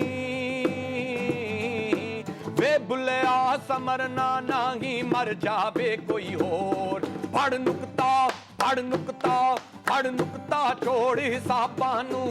Speaker 6: ਵੇ ਬੁੱਲਿਆ ਸਮਰਨਾ ਨਹੀਂ ਮਰ ਜਾਵੇ ਕੋਈ ਹੋਰ ਫੜ ਨੁਕਤਾ ਫੜ ਨੁਕਤਾ ਫੜ ਨੁਕਤਾ ਛੋੜ ਹਿਸਾਬਾਂ ਨੂੰ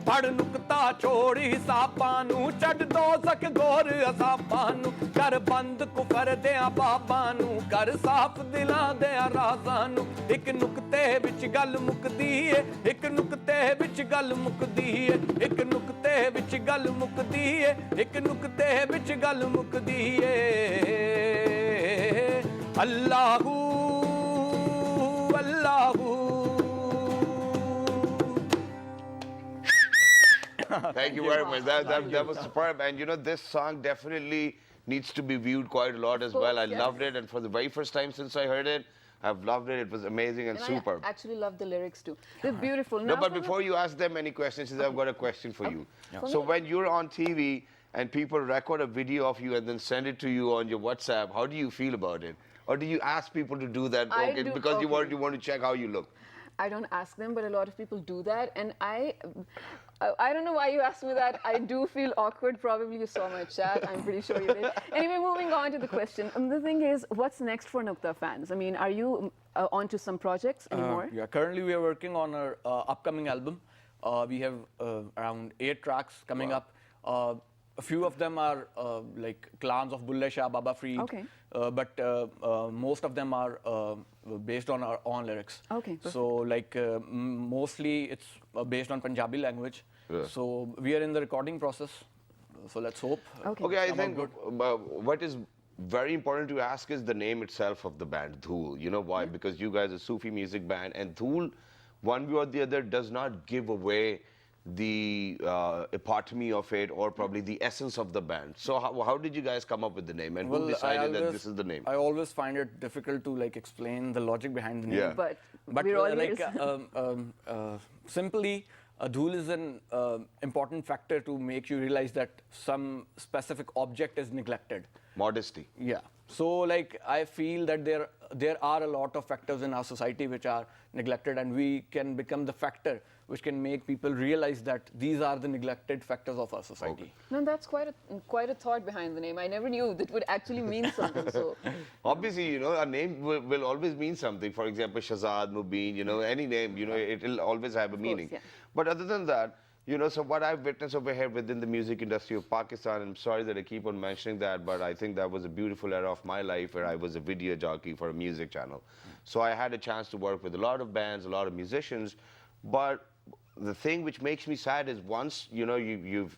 Speaker 6: ਫੜ ਨੁਕਤਾ ਛੋੜ ਹਿਸਾਬਾਂ ਨੂੰ ਛੱਡ ਦੋਜ਼ਖ ਗੌਰ ਅਜ਼ਾਬਾਂ ਨੂੰ ਕਰ ਬੰਦ ਕੁਫਰ ਦਿਆਂ ਬਾਬਾਂ ਨੂੰ ਕਰ ਸਾਫ਼ ਦਿਲਾਂ ਦਿਆਂ ਰਾਜ਼ਾਂ ਨੂੰ ਇੱਕ ਨੁਕਤੇ ਵਿੱਚ ਗੱਲ ਮੁੱਕਦੀ ਏ ਇੱਕ ਨੁਕਤੇ ਵਿੱਚ ਗੱਲ ਮੁੱਕਦੀ ਏ ਇੱਕ ਨੁਕਤੇ ਵਿੱਚ ਗੱਲ ਮੁੱਕਦੀ ਏ ਇੱਕ ਨੁਕਤੇ ਵਿੱਚ ਗੱਲ ਮੁੱਕਦੀ ਏ ਅੱਲਾਹੂ ਅੱਲਾਹੂ
Speaker 1: Thank you very much. That was superb. And you know, this song definitely needs to be viewed quite a lot as well. I loved it. And for the very first time since I heard it, I've loved it. It was amazing and superb.
Speaker 2: I actually love the lyrics too. They're beautiful.
Speaker 1: No, but before you ask them any questions, I've got a question for you. So when you're on TV and people record a video of you and then send it to you on your WhatsApp, how do you feel about it? Or do you ask people to do that because you want to check how you look?
Speaker 2: I don't ask them, but a lot of people do that, and I don't know why you asked me that. I do feel awkward. Probably you saw my chat. I'm pretty sure you did. Anyway, moving on to the question. The thing is, what's next for Nukta fans? I mean, are you on to some projects anymore?
Speaker 7: Yeah, currently we are working on our upcoming album. We have around 8 tracks coming up. A few of them are like clans of Bulle Shah, Baba Freed.
Speaker 2: Okay.
Speaker 7: But most of them are based on our own lyrics.
Speaker 2: Okay, perfect.
Speaker 7: So like mostly it's based on Punjabi language.
Speaker 1: Yeah.
Speaker 7: So we are in the recording process. So let's hope.
Speaker 1: Okay, I think what is very important to ask is the name itself of the band, Dhool. You know why? Because you guys are a Sufi music band, and Dhool, one way or the other, does not give away the epitome of it, or probably the essence of the band. So how did you guys come up with the name, and who decided that this is the name?
Speaker 7: I always find it difficult to like explain the logic behind the name.
Speaker 1: Yeah.
Speaker 2: But we're all
Speaker 7: like simply, Dhool is an important factor to make you realize that some specific object is neglected.
Speaker 1: Modesty.
Speaker 7: Yeah. So like I feel that there are a lot of factors in our society which are neglected, and we can become the factor which can make people realize that these are the neglected factors of our society.
Speaker 2: No, that's quite a thought behind the name. I never knew that would actually mean something. So
Speaker 1: Obviously, you know, a name will always mean something. For example, Shahzad, Mubin, you know, any name, you know, it'll always have a meaning.
Speaker 2: yeah.
Speaker 1: But other than that, you know, so what I've witnessed over here within the music industry of Pakistan, I'm sorry that I keep on mentioning that, but I think that was a beautiful era of my life where I was a video jockey for a music channel. So I had a chance to work with a lot of bands, a lot of musicians. But the thing which makes me sad is once, you know, you've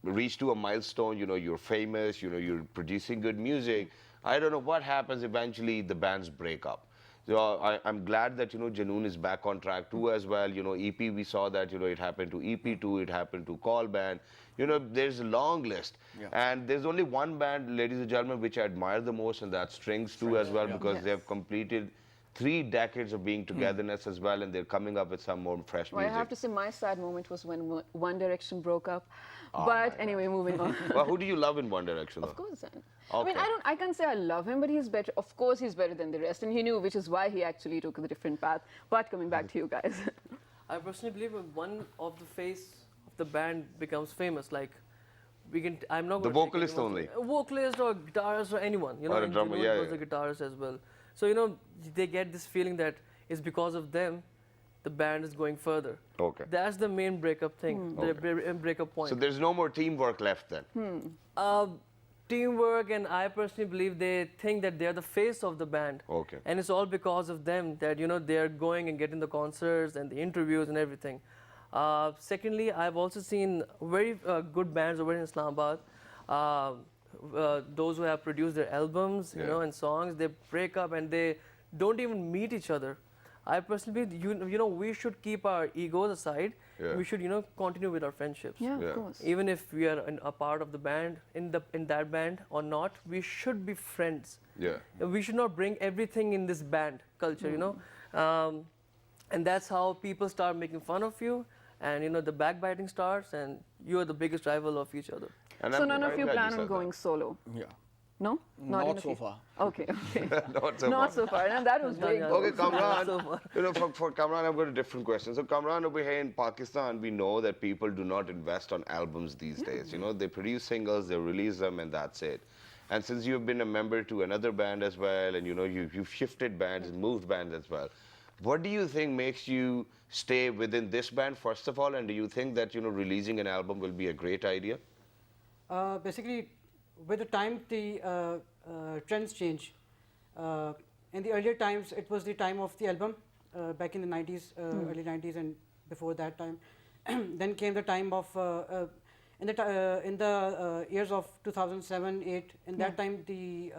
Speaker 1: reached to a milestone, you know, you're famous, you know, you're producing good music. I don't know what happens eventually, the bands break up. So I'm glad that, you know, Janoon is back on track too as well. You know, EP, we saw that, you know, it happened to EP2, it happened to Call Band. You know, there's a long list. And there's only one band, ladies and gentlemen, which I admire the most, and that's Strings too as well, because they have completed 3 decades of being togetherness as well, and they're coming up with some more fresh
Speaker 2: well, I
Speaker 1: music.
Speaker 2: have to say my sad moment was when One Direction broke up. But anyway, moving on.
Speaker 1: Well, who do you love in One Direction though?
Speaker 2: Of course, I mean,
Speaker 1: Okay.
Speaker 2: I can't say I love him, but he's better. Of course, he's better than the rest, and he knew, which is why he actually took a different path. But coming back to you guys.
Speaker 8: I personally believe when one of the face of the band becomes famous, like I'm not
Speaker 1: The
Speaker 8: going to
Speaker 1: vocalist only.
Speaker 8: A vocalist or guitarist or anyone, you know,
Speaker 1: Or a
Speaker 8: and
Speaker 1: drummer,
Speaker 8: Janoon
Speaker 1: yeah,
Speaker 8: was
Speaker 1: yeah.
Speaker 8: a guitarist as well. So, you know, they get this feeling that it's because of them the band is going further.
Speaker 1: Okay.
Speaker 8: That's the main breakup thing, the breakup point.
Speaker 1: So there's no more teamwork left then?
Speaker 8: Teamwork, and I personally believe they think that they're the face of the band.
Speaker 1: Okay.
Speaker 8: And it's all because of them that, you know, they're going and getting the concerts and the interviews and everything. Secondly, I've also seen very good bands over in Islamabad. Those who have produced their albums, you know, and songs, they break up and they don't even meet each other. I personally believe, you know, we should keep our egos aside. We should, you know, continue with our friendships.
Speaker 2: Yeah, of course.
Speaker 8: Even if we are a part of the band, in that band or not, we should be friends.
Speaker 1: Yeah.
Speaker 8: We should not bring everything in this band culture, you know. And that's how people start making fun of you, and, you know, the backbiting starts, and you are the biggest rival of each other.
Speaker 1: And
Speaker 2: So
Speaker 1: I'm
Speaker 2: none of
Speaker 1: very
Speaker 2: you
Speaker 1: glad
Speaker 2: plan
Speaker 1: said
Speaker 2: on
Speaker 1: that.
Speaker 2: going solo?
Speaker 7: Yeah.
Speaker 2: No?
Speaker 7: Not
Speaker 2: in the
Speaker 7: so
Speaker 2: future?
Speaker 7: far.
Speaker 2: Okay, okay.
Speaker 1: Not so
Speaker 2: Not
Speaker 1: far.
Speaker 2: so far. And that was very good.
Speaker 1: Okay, Kamran,
Speaker 8: So far.
Speaker 1: you know, for Kamran, I've got a different question. So Kamran, over here in Pakistan, we know that people do not invest on albums these days. You know, they produce singles, they release them, and that's it. And since you've been a member to another band as well, and, you know, you've shifted bands and moved bands as well, what do you think makes you stay within this band, first of all, and do you think that, you know, releasing an album will be a great idea?
Speaker 9: Basically, with the time, the trends change. In the earlier times, it was the time of the album, back in the 90s, early 90s, and before that time. Then came the time of, in the years of 2007, 8, in that time, the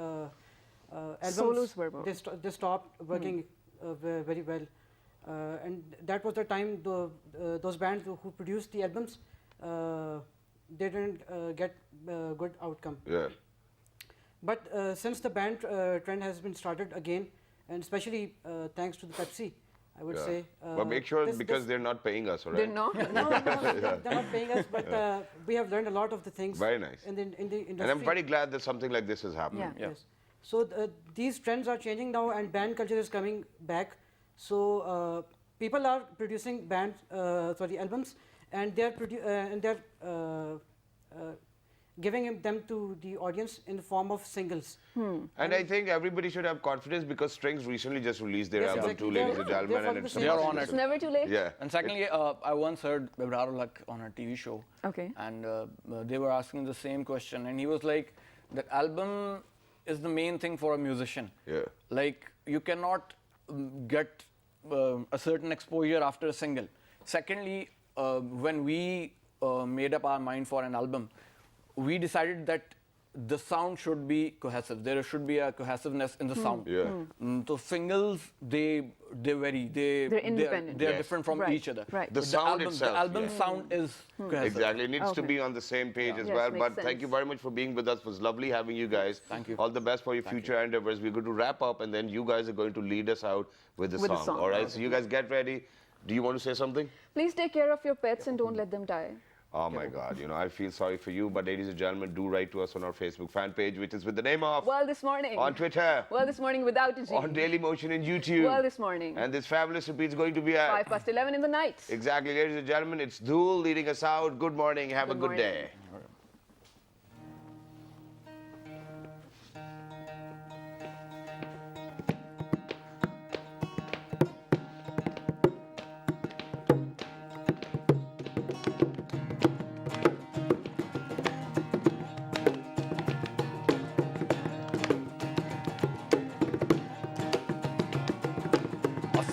Speaker 9: albums,
Speaker 2: Solos were more.
Speaker 9: they stopped working very well. And that was the time those bands who produced the albums, they didn't get good outcome.
Speaker 1: Yeah.
Speaker 9: But since the band trend has been started again, and especially thanks to the Pepsi, I would say.
Speaker 1: But make sure, because they're not paying us, all right?
Speaker 2: They're not?
Speaker 9: No, they're not paying us, but we have learned a lot of the things.
Speaker 1: Very nice.
Speaker 9: In the industry.
Speaker 1: And I'm very glad that something like this is happening.
Speaker 2: Yeah.
Speaker 9: Yes. So these trends are changing now, and band culture is coming back. So people are producing albums, and they're giving them to the audience in the form of singles.
Speaker 1: And I think everybody should have confidence because Strings recently just released their
Speaker 9: Yes,
Speaker 1: album
Speaker 9: exactly.
Speaker 1: too, ladies and
Speaker 9: They're
Speaker 1: gentlemen.
Speaker 9: from
Speaker 1: And
Speaker 9: the
Speaker 1: it's
Speaker 9: same
Speaker 7: They are
Speaker 1: amazing.
Speaker 7: on
Speaker 2: It's
Speaker 7: it.
Speaker 2: never too late?
Speaker 1: Yeah.
Speaker 7: And secondly, I once heard Bebraro Luck on a TV show.
Speaker 2: Okay.
Speaker 7: And they were asking the same question. And he was like, the album is the main thing for a musician.
Speaker 1: Yeah.
Speaker 7: Like, you cannot get a certain exposure after a single. Secondly, when we made up our mind for an album, we decided that the sound should be cohesive. There should be a cohesiveness in the sound.
Speaker 1: Yeah.
Speaker 7: So singles, they vary.
Speaker 2: They're independent.
Speaker 7: They're
Speaker 1: Yes.
Speaker 7: different from
Speaker 2: Right,
Speaker 7: each other.
Speaker 2: right.
Speaker 1: The
Speaker 7: But
Speaker 1: sound
Speaker 7: album,
Speaker 1: itself,
Speaker 7: The album
Speaker 1: yeah.
Speaker 7: sound is cohesive.
Speaker 1: Exactly. It needs to
Speaker 2: Okay.
Speaker 1: be on the same page as
Speaker 2: Yes,
Speaker 1: well.
Speaker 2: makes
Speaker 1: But thank
Speaker 2: sense.
Speaker 1: you very much for being with us. It was lovely having you guys.
Speaker 7: Thank you.
Speaker 1: All the best for your future endeavors. We're going to wrap up and then you guys are going to lead us out with the
Speaker 2: With the
Speaker 1: song.
Speaker 2: song.
Speaker 1: All right. So you guys get ready. Do you want to say something?
Speaker 2: Please take care of your pets and don't let them die.
Speaker 1: Oh my God, you know, I feel sorry for you, but ladies and gentlemen, do write to us on our Facebook fan page, which is with the name of
Speaker 2: World This Morning.
Speaker 1: on Twitter,
Speaker 2: World This Morning without a G.
Speaker 1: on Daily Motion and YouTube.
Speaker 2: World This Morning.
Speaker 1: And this fabulous repeat is going to be at
Speaker 2: 11 in the night.
Speaker 1: exactly, ladies and gentlemen. It's Dhool leading us out. Good morning. Have a good
Speaker 2: morning.
Speaker 1: day.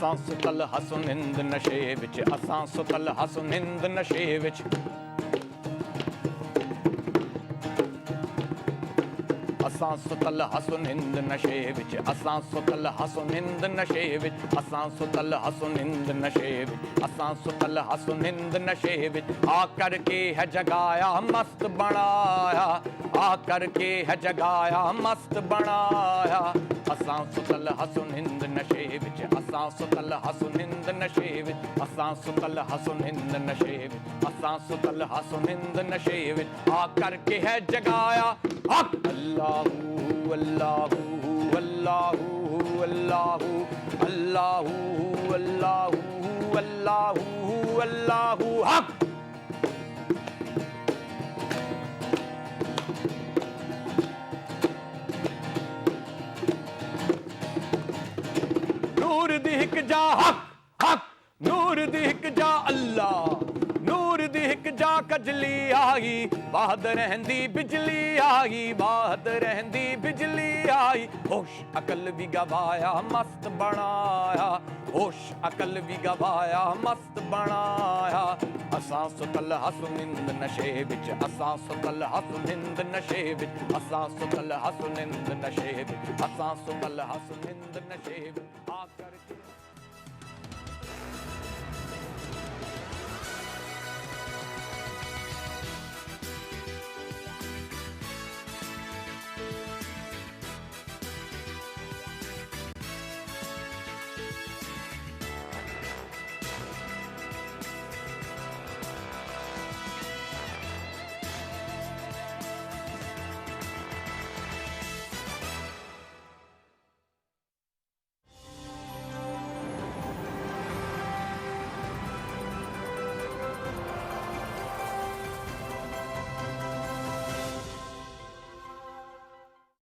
Speaker 6: ਅਸਾਂ ਸੁਤਲ ਹਸੋ ਨਿੰਦ ਨਸ਼ੇ ਵਿੱਚ ਅਸਾਂ ਸੁਤਲ ਹਸੋ ਨਿੰਦ ਨਸ਼ੇ ਵਿੱਚ ਅਸਾਂ ਸੁਤਲ ਹਸੋ ਨਿੰਦ ਨਸ਼ੇ ਵਿੱਚ ਅਸਾਂ ਸੁਤਲ ਹਸੋ ਨਿੰਦ ਨਸ਼ੇ ਵਿੱਚ ਅਸਾਂ ਸੁਤਲ ਹਸੋ ਨਿੰਦ ਨਸ਼ੇ ਵਿੱਚ ਅਸਾਂ ਸੁਤਲ ਹਸੋ ਨਿੰਦ ਨਸ਼ੇ ਵਿੱਚ ਆ ਕਰਕੇ ਹੈ ਜਗਾਇਆ ਮਸਤ ਬਣਾਇਆ ਆ ਕਰਕੇ ਹੈ ਜਗਾਇਆ ਮਸਤ ਬਣਾਇਆ ਅਸਾਂ ਸੁਤਲ ਹਸੋ ਨਿੰਦ ਨਸ਼ੇ ਵਿੱਚ ਅਸਾਂ ਸੁਤਲ ਹਸੋ ਨਿੰਦ ਨਸ਼ੇ ਵਿੱਚ ਅਸਾਂ ਸੁਤਲ ਹਸੋ ਨਿੰਦ ਨਸ਼ੇ ਵਿੱਚ ਅਸਾਂ ਸੁਤਲ ਹਸੋ ਨਿੰਦ ਨਸ਼ੇ ਵਿੱਚ ਆ ਕਰਕੇ ਹੈ ਜਗਾਇਆ ਹੱਕ ਅੱਲਾਹੂ ਅੱਲਾਹੂ ਅੱਲਾਹੂ ਅੱਲਾਹੂ ਅੱਲਾਹੂ ਅੱਲਾਹੂ ਅੱਲਾਹੂ ਅੱਲਾਹੂ ਹੱਕ ਨੂਰ ਦੀ ਇੱਕ ਜਾ ਹੱਕ ਹੱਕ ਨੂਰ ਦੀ ਇੱਕ ਜਾ ਅੱਲਾ ਨੂਰ ਦੀ ਇੱਕ ਜਾ ਕਜਲੀ ਆਈ ਬਾਹਦ ਰਹਿੰਦੀ ਬਿਜਲੀ ਆਈ ਬਾਹਦ ਰਹਿੰਦੀ ਬਿਜਲੀ ਆਈ ਹੋਸ਼ ਅਕਲ ਵੀ ਗਵਾਇਆ ਮਸਤ ਬਣਾਇਆ ਹੋਸ਼ ਅਕਲ ਵੀ ਗਵਾਇਆ ਮਸਤ ਬਣਾਇਆ ਅਸਾਂ ਸੁਤਲ ਹਸੋ ਨਿੰਦ ਨਸ਼ੇ ਵਿੱਚ ਅਸਾਂ ਸੁਤਲ ਹਸੋ ਨਿੰਦ ਨਸ਼ੇ ਵਿੱਚ ਅਸਾਂ ਸੁਤਲ ਹਸੋ ਨਿੰਦ ਨਸ਼ੇ ਵਿੱਚ ਅਸਾਂ ਸੁਤਲ ਹਸੋ ਨਿੰਦ ਨਸ਼ੇ ਵਿੱਚ ਆ ਕਰਕੇ